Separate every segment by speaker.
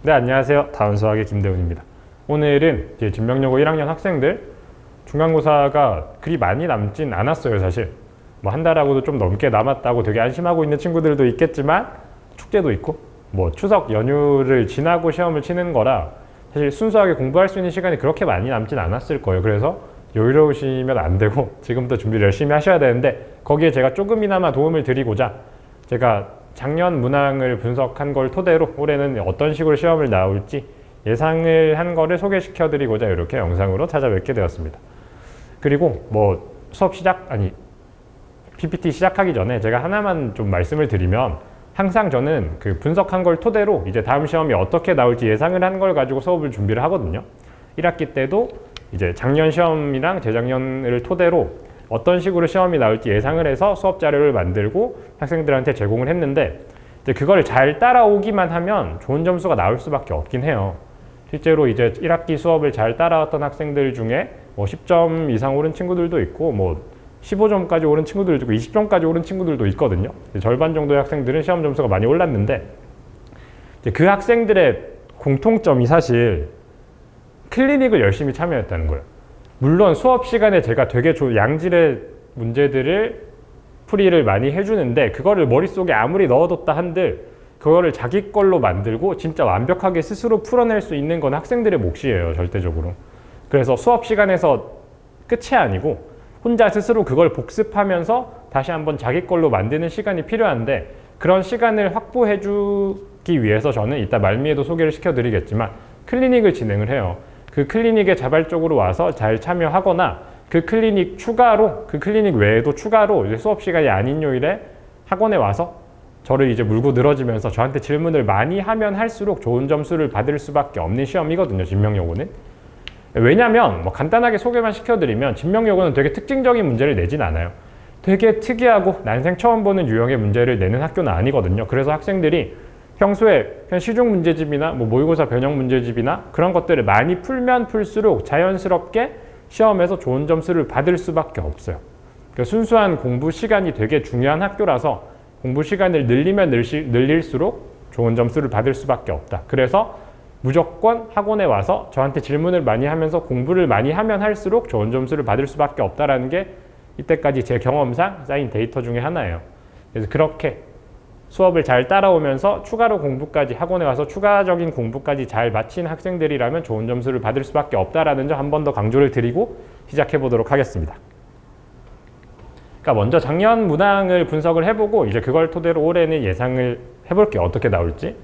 Speaker 1: 네, 안녕하세요. 다운수학의 김대훈입니다. 오늘은 이제 진명여고 1학년 학생들 중간고사가 그리 많이 남진 않았어요, 사실. 뭐 한 달하고도 좀 넘게 남았다고 되게 안심하고 있는 친구들도 있겠지만 축제도 있고 뭐 추석 연휴를 지나고 시험을 치는 거라 사실 순수하게 공부할 수 있는 시간이 그렇게 많이 남진 않았을 거예요. 그래서 여유로우시면 안 되고 지금부터 준비를 열심히 하셔야 되는데, 거기에 제가 조금이나마 도움을 드리고자 제가 작년 문항을 분석한 걸 토대로 올해는 어떤 식으로 시험을 나올지 예상을 한 거를 소개시켜 드리고자 이렇게 영상으로 찾아뵙게 되었습니다. 그리고 뭐 PPT 시작하기 전에 제가 하나만 좀 말씀을 드리면, 항상 저는 그 분석한 걸 토대로 이제 다음 시험이 어떻게 나올지 예상을 한 걸 가지고 수업을 준비를 하거든요. 1학기 때도 이제 작년 시험이랑 재작년을 토대로 어떤 식으로 시험이 나올지 예상을 해서 수업 자료를 만들고 학생들한테 제공을 했는데, 이제 그걸 잘 따라오기만 하면 좋은 점수가 나올 수밖에 없긴 해요. 실제로 이제 1학기 수업을 잘 따라왔던 학생들 중에 뭐 10점 이상 오른 친구들도 있고 뭐 15점까지 오른 친구들도 있고 20점까지 오른 친구들도 있거든요. 절반 정도의 학생들은 시험 점수가 많이 올랐는데, 이제 그 학생들의 공통점이 사실 클리닉을 열심히 참여했다는 거예요. 물론 수업 시간에 제가 되게 양질의 문제들을 풀이를 많이 해주는데, 그거를 머릿속에 아무리 넣어뒀다 한들 그거를 자기 걸로 만들고 진짜 완벽하게 스스로 풀어낼 수 있는 건 학생들의 몫이에요, 절대적으로. 그래서 수업 시간에서 끝이 아니고 혼자 스스로 그걸 복습하면서 다시 한번 자기 걸로 만드는 시간이 필요한데, 그런 시간을 확보해 주기 위해서 저는 이따 말미에도 소개를 시켜드리겠지만 클리닉을 진행을 해요. 그 클리닉에 자발적으로 와서 잘 참여하거나 그 클리닉 외에도 추가로 이제 수업 시간이 아닌 요일에 학원에 와서 저를 이제 물고 늘어지면서 저한테 질문을 많이 하면 할수록 좋은 점수를 받을 수밖에 없는 시험이거든요, 진명여고는. 왜냐면 뭐 간단하게 소개만 시켜드리면, 진명여고는 되게 특징적인 문제를 내진 않아요. 되게 특이하고 난생 처음 보는 유형의 문제를 내는 학교는 아니거든요. 그래서 학생들이 평소에 그냥 시중 문제집이나 뭐 모의고사 변형 문제집이나 그런 것들을 많이 풀면 풀수록 자연스럽게 시험에서 좋은 점수를 받을 수밖에 없어요. 그러니까 순수한 공부 시간이 되게 중요한 학교라서 공부 시간을 늘리면 늘릴수록 좋은 점수를 받을 수밖에 없다. 그래서 무조건 학원에 와서 저한테 질문을 많이 하면서 공부를 많이 하면 할수록 좋은 점수를 받을 수밖에 없다라는 게 이때까지 제 경험상 쌓인 데이터 중에 하나예요. 그래서 그렇게 수업을 잘 따라오면서 추가로 공부까지, 학원에 와서 추가적인 공부까지 잘 마친 학생들이라면 좋은 점수를 받을 수밖에 없다라는 점 한 번 더 강조를 드리고 시작해 보도록 하겠습니다. 그러니까 먼저 작년 문항을 분석을 해보고 이제 그걸 토대로 올해는 예상을 해볼게요. 어떻게 나올지.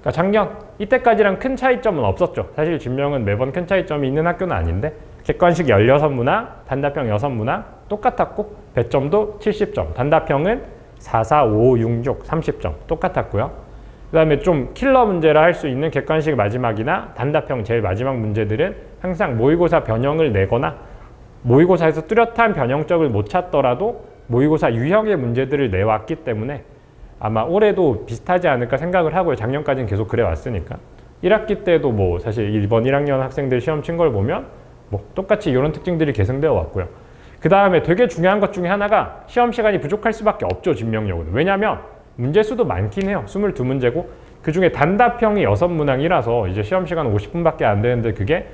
Speaker 1: 그러니까 작년 이때까지랑 큰 차이점은 없었죠. 사실 진명은 매번 큰 차이점이 있는 학교는 아닌데, 객관식 16문항, 단답형 6문항 똑같았고 배점도 70점, 단답형은 4, 4, 5, 6, 6, 30점 똑같았고요. 그 다음에 좀 킬러 문제라 할 수 있는 객관식 마지막이나 단답형 제일 마지막 문제들은 항상 모의고사 변형을 내거나 모의고사에서 뚜렷한 변형점을 못 찾더라도 모의고사 유형의 문제들을 내왔기 때문에 아마 올해도 비슷하지 않을까 생각을 하고요. 작년까지는 계속 그래 왔으니까. 1학기 때도 뭐 사실 이번 1학년 학생들 시험 친 걸 보면 뭐 똑같이 이런 특징들이 계승되어 왔고요. 그 다음에 되게 중요한 것 중에 하나가 시험 시간이 부족할 수밖에 없죠, 진명여고는. 왜냐면 문제 수도 많긴 해요. 22문제고 그 중에 단답형이 6문항이라서 이제 시험 시간 50분밖에 안 되는데 그게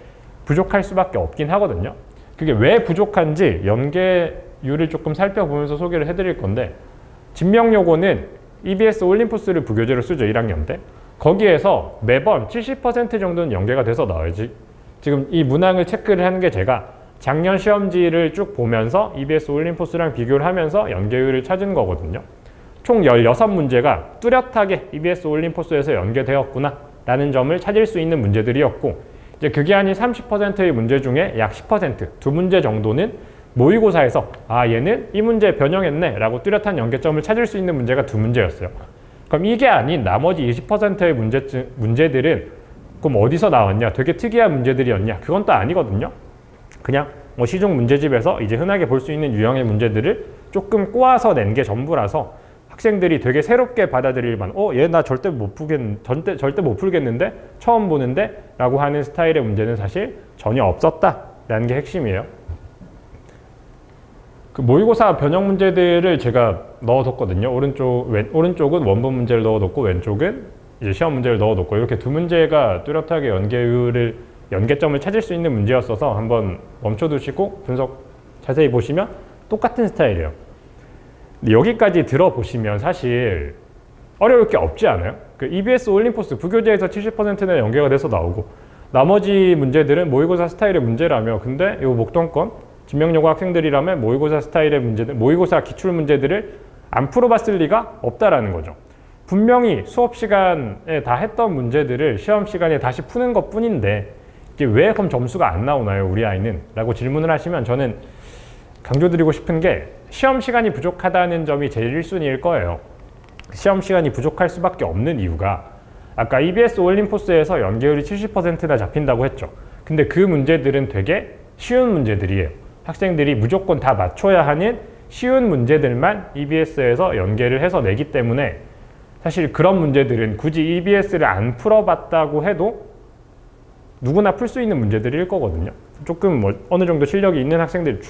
Speaker 1: 부족할 수밖에 없긴 하거든요. 그게 왜 부족한지 연계율을 조금 살펴보면서 소개를 해드릴 건데, 진명여고는 EBS 올림포스를 부교재로 쓰죠, 1학년 때. 거기에서 매번 70% 정도는 연계가 돼서 나와야지. 지금 이 문항을 체크를 하는 게 제가 작년 시험지를 쭉 보면서 EBS 올림포스랑 비교를 하면서 연계율을 찾은 거거든요. 총 16문제가 뚜렷하게 EBS 올림포스에서 연계되었구나 라는 점을 찾을 수 있는 문제들이었고, 이제 그게 아닌 30%의 문제 중에 약 10%, 2문제 정도는 모의고사에서 얘는 이 문제 변형했네 라고 뚜렷한 연계점을 찾을 수 있는 문제가 2문제였어요. 그럼 이게 아닌 나머지 20%의 문제들은 그럼 어디서 나왔냐, 되게 특이한 문제들이었냐, 그건 또 아니거든요. 그냥 뭐 시중 문제집에서 이제 흔하게 볼 수 있는 유형의 문제들을 조금 꼬아서 낸 게 전부라서 학생들이 되게 새롭게 받아들일 만, 얘 나 절대 못 풀겠는데? 처음 보는데? 라고 하는 스타일의 문제는 사실 전혀 없었다라는 게 핵심이에요. 그 모의고사 변형 문제들을 제가 넣어뒀거든요. 오른쪽은 원본 문제를 넣어뒀고 왼쪽은 이제 시험 문제를 넣어놓고 이렇게 두 문제가 뚜렷하게 연계점을 찾을 수 있는 문제였어서 한번 멈춰두시고 분석 자세히 보시면 똑같은 스타일이에요. 근데 여기까지 들어보시면 사실 어려울 게 없지 않아요? 그 EBS 올림포스 부교재에서 70%는 연계가 돼서 나오고 나머지 문제들은 모의고사 스타일의 문제라며, 근데 이 목동권 진명여고 학생들이라면 모의고사 스타일의 문제들, 모의고사 기출 문제들을 안 풀어봤을 리가 없다라는 거죠. 분명히 수업 시간에 다 했던 문제들을 시험 시간에 다시 푸는 것 뿐인데 이게 왜 그럼 점수가 안 나오나요, 우리 아이는? 라고 질문을 하시면 저는 강조드리고 싶은 게 시험 시간이 부족하다는 점이 제일 1순위일 거예요. 시험 시간이 부족할 수밖에 없는 이유가 아까 EBS 올림포스에서 연계율이 70%나 잡힌다고 했죠. 근데 그 문제들은 되게 쉬운 문제들이에요. 학생들이 무조건 다 맞춰야 하는 쉬운 문제들만 EBS에서 연계를 해서 내기 때문에 사실 그런 문제들은 굳이 EBS를 안 풀어봤다고 해도 누구나 풀 수 있는 문제들일 거거든요. 조금 어느 정도 실력이 있는 학생들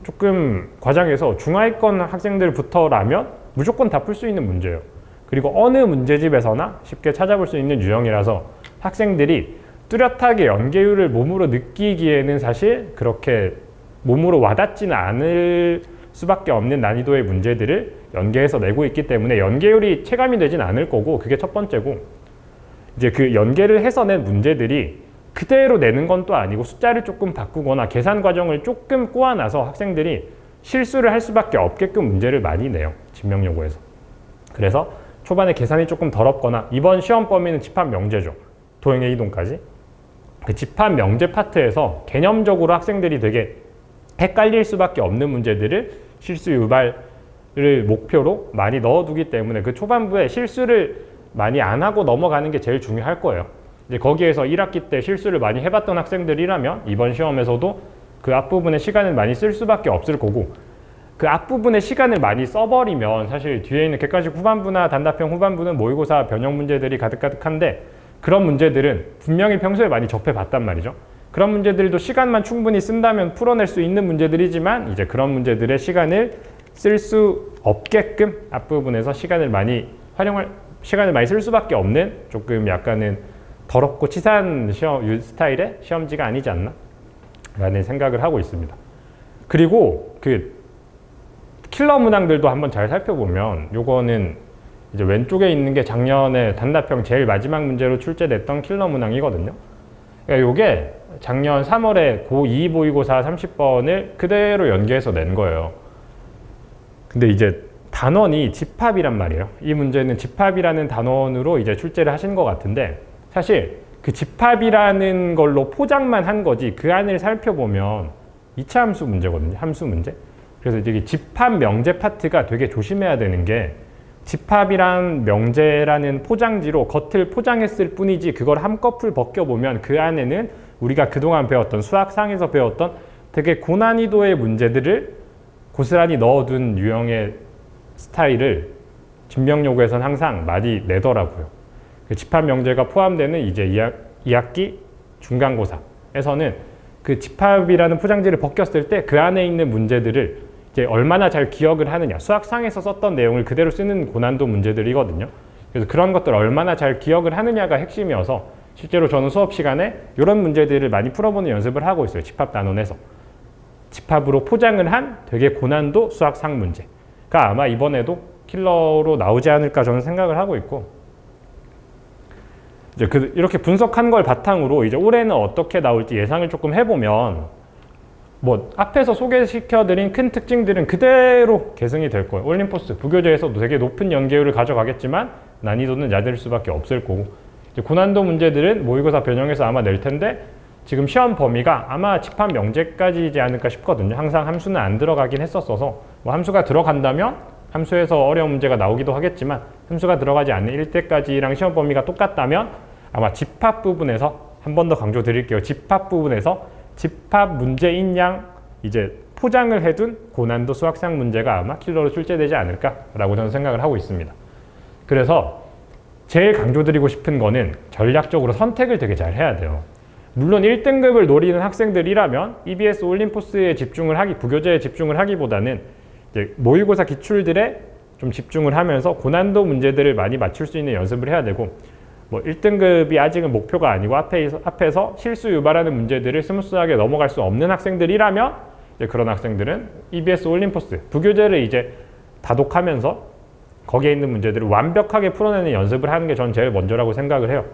Speaker 1: 조금 과장해서 중하위권 학생들부터라면 무조건 다 풀 수 있는 문제예요. 그리고 어느 문제집에서나 쉽게 찾아볼 수 있는 유형이라서 학생들이 뚜렷하게 연계율을 몸으로 느끼기에는 사실 그렇게 몸으로 와닿지는 않을 수밖에 없는 난이도의 문제들을 연계해서 내고 있기 때문에 연계율이 체감이 되진 않을 거고, 그게 첫 번째고, 이제 그 연계를 해서 낸 문제들이 그대로 내는 건 또 아니고 숫자를 조금 바꾸거나 계산 과정을 조금 꼬아놔서 학생들이 실수를 할 수밖에 없게끔 문제를 많이 내요, 진명여고에서. 그래서 초반에 계산이 조금 더럽거나, 이번 시험 범위는 집합 명제죠. 도형의 이동까지. 그 집합 명제 파트에서 개념적으로 학생들이 되게 헷갈릴 수밖에 없는 문제들을 실수 유발을 목표로 많이 넣어두기 때문에 그 초반부에 실수를 많이 안 하고 넘어가는 게 제일 중요할 거예요. 이제 거기에서 1학기 때 실수를 많이 해봤던 학생들이라면 이번 시험에서도 그 앞부분에 시간을 많이 쓸 수밖에 없을 거고, 그 앞부분에 시간을 많이 써버리면 사실 뒤에 있는 객관식 후반부나 단답형 후반부는 모의고사 변형 문제들이 가득가득한데, 그런 문제들은 분명히 평소에 많이 접해봤단 말이죠. 그런 문제들도 시간만 충분히 쓴다면 풀어낼 수 있는 문제들이지만 이제 그런 문제들의 시간을 쓸 수 없게끔 앞부분에서 시간을 많이 쓸 수밖에 없는 조금 약간은 더럽고 치사한 스타일의 시험지가 아니지 않나? 라는 생각을 하고 있습니다. 그리고 그 킬러 문항들도 한번 잘 살펴보면 요거는 이제 왼쪽에 있는 게 작년에 단답형 제일 마지막 문제로 출제됐던 킬러 문항이거든요. 그러니까 요게 작년 3월에 고2 모의고사 30번을 그대로 연계해서 낸 거예요. 근데 이제 단원이 집합이란 말이에요. 이 문제는 집합이라는 단원으로 이제 출제를 하신 것 같은데, 사실 그 집합이라는 걸로 포장만 한 거지 그 안을 살펴보면 2차 함수 문제거든요. 함수 문제. 그래서 이제 집합 명제 파트가 되게 조심해야 되는 게, 집합이란 명제라는 포장지로 겉을 포장했을 뿐이지 그걸 한꺼풀 벗겨보면 그 안에는 우리가 그동안 배웠던 수학상에서 배웠던 되게 고난이도의 문제들을 고스란히 넣어둔 유형의 스타일을 진명여고에서는 항상 많이 내더라고요. 그 집합 명제가 포함되는 이제 2학기 중간고사에서는 그 집합이라는 포장지를 벗겼을 때 그 안에 있는 문제들을 이제 얼마나 잘 기억을 하느냐, 수학상에서 썼던 내용을 그대로 쓰는 고난도 문제들이거든요. 그래서 그런 것들을 얼마나 잘 기억을 하느냐가 핵심이어서 실제로 저는 수업 시간에 이런 문제들을 많이 풀어보는 연습을 하고 있어요. 집합 단원에서. 집합으로 포장을 한 되게 고난도 수학상 문제가 아마 이번에도 킬러로 나오지 않을까 저는 생각을 하고 있고, 이제 이렇게 분석한 걸 바탕으로 이제 올해는 어떻게 나올지 예상을 조금 해보면, 앞에서 소개시켜드린 큰 특징들은 그대로 계승이 될 거예요. 올림포스, 부교재에서도 되게 높은 연계율을 가져가겠지만 난이도는 낮을 수밖에 없을 거고, 이제 고난도 문제들은 모의고사 변형해서 아마 낼 텐데 지금 시험 범위가 아마 집합 명제까지이지 않을까 싶거든요. 항상 함수는 안 들어가긴 했었어서, 함수가 들어간다면 함수에서 어려운 문제가 나오기도 하겠지만 함수가 들어가지 않는 1대까지랑 시험 범위가 똑같다면 아마 집합 부분에서, 한 번 더 강조 드릴게요. 집합 부분에서 집합 문제인 양 이제 포장을 해둔 고난도 수학상 문제가 아마 킬러로 출제되지 않을까라고 저는 생각을 하고 있습니다. 그래서 제일 강조드리고 싶은 거는 전략적으로 선택을 되게 잘 해야 돼요. 물론 1등급을 노리는 학생들이라면 EBS 올림포스에 부교재에 집중을 하기보다는 이제 모의고사 기출들의 좀 집중을 하면서 고난도 문제들을 많이 맞출 수 있는 연습을 해야 되고, 뭐 1등급이 아직은 목표가 아니고 앞에서 실수 유발하는 문제들을 스무스하게 넘어갈 수 없는 학생들이라면 이제 그런 학생들은 EBS 올림포스 부교재를 이제 다독하면서 거기에 있는 문제들을 완벽하게 풀어내는 연습을 하는 게 전 제일 먼저라고 생각을 해요.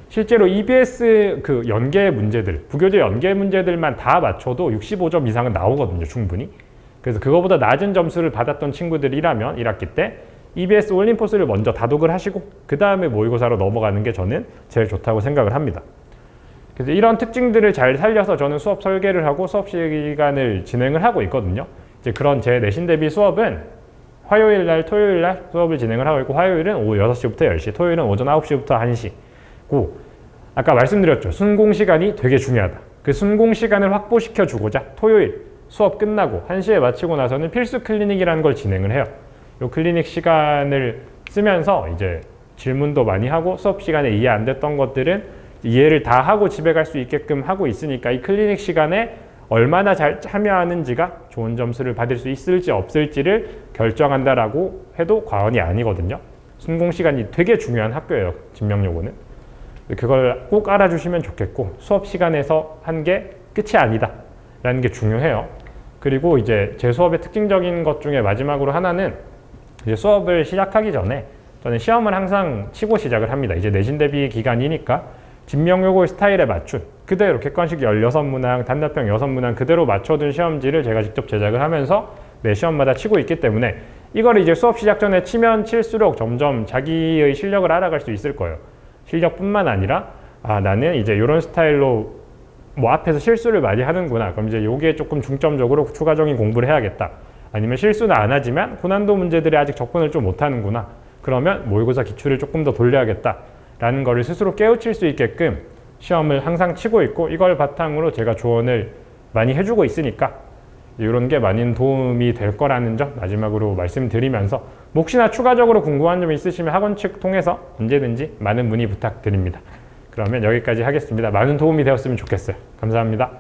Speaker 1: 실제로 EBS 그 연계 문제들, 부교재 연계 문제들만 다 맞춰도 65점 이상은 나오거든요, 충분히. 그래서 그거보다 낮은 점수를 받았던 친구들이라면 1학기 때 EBS 올림포스를 먼저 다독을 하시고 그 다음에 모의고사로 넘어가는 게 저는 제일 좋다고 생각을 합니다. 그래서 이런 특징들을 잘 살려서 저는 수업 설계를 하고 수업 시간을 진행을 하고 있거든요. 이제 그런 제 내신 대비 수업은 화요일 날, 토요일 날 수업을 진행을 하고 있고, 화요일은 오후 6시부터 10시, 토요일은 오전 9시부터 1시고, 아까 말씀드렸죠. 순공 시간이 되게 중요하다. 그 순공 시간을 확보시켜 주고자 토요일 수업 끝나고 1시에 마치고 나서는 필수 클리닉이라는 걸 진행을 해요. 이 클리닉 시간을 쓰면서 이제 질문도 많이 하고 수업 시간에 이해 안 됐던 것들은 이해를 다 하고 집에 갈 수 있게끔 하고 있으니까 이 클리닉 시간에 얼마나 잘 참여하는지가 좋은 점수를 받을 수 있을지 없을지를 결정한다라고 해도 과언이 아니거든요. 순공 시간이 되게 중요한 학교예요, 진명여고는. 그걸 꼭 알아주시면 좋겠고, 수업 시간에서 한 게 끝이 아니다 라는 게 중요해요. 그리고 이제 제 수업의 특징적인 것 중에 마지막으로 하나는, 이제 수업을 시작하기 전에 저는 시험을 항상 치고 시작을 합니다. 이제 내신 대비 기간이니까 진명여고의 스타일에 맞춘 그대로 객관식 16문항, 단답형 6문항 그대로 맞춰둔 시험지를 제가 직접 제작을 하면서 매 시험마다 치고 있기 때문에 이걸 이제 수업 시작 전에 치면 칠수록 점점 자기의 실력을 알아갈 수 있을 거예요. 실력뿐만 아니라 나는 이제 이런 스타일로 뭐 앞에서 실수를 많이 하는구나. 그럼 이제 여기에 조금 중점적으로 추가적인 공부를 해야겠다. 아니면 실수는 안 하지만 고난도 문제들이 아직 접근을 좀 못하는구나. 그러면 모의고사 기출을 조금 더 돌려야겠다. 라는 거를 스스로 깨우칠 수 있게끔 시험을 항상 치고 있고, 이걸 바탕으로 제가 조언을 많이 해주고 있으니까 이런 게 많은 도움이 될 거라는 점 마지막으로 말씀드리면서, 혹시나 추가적으로 궁금한 점 있으시면 학원 측 통해서 언제든지 많은 문의 부탁드립니다. 그러면 여기까지 하겠습니다. 많은 도움이 되었으면 좋겠어요. 감사합니다.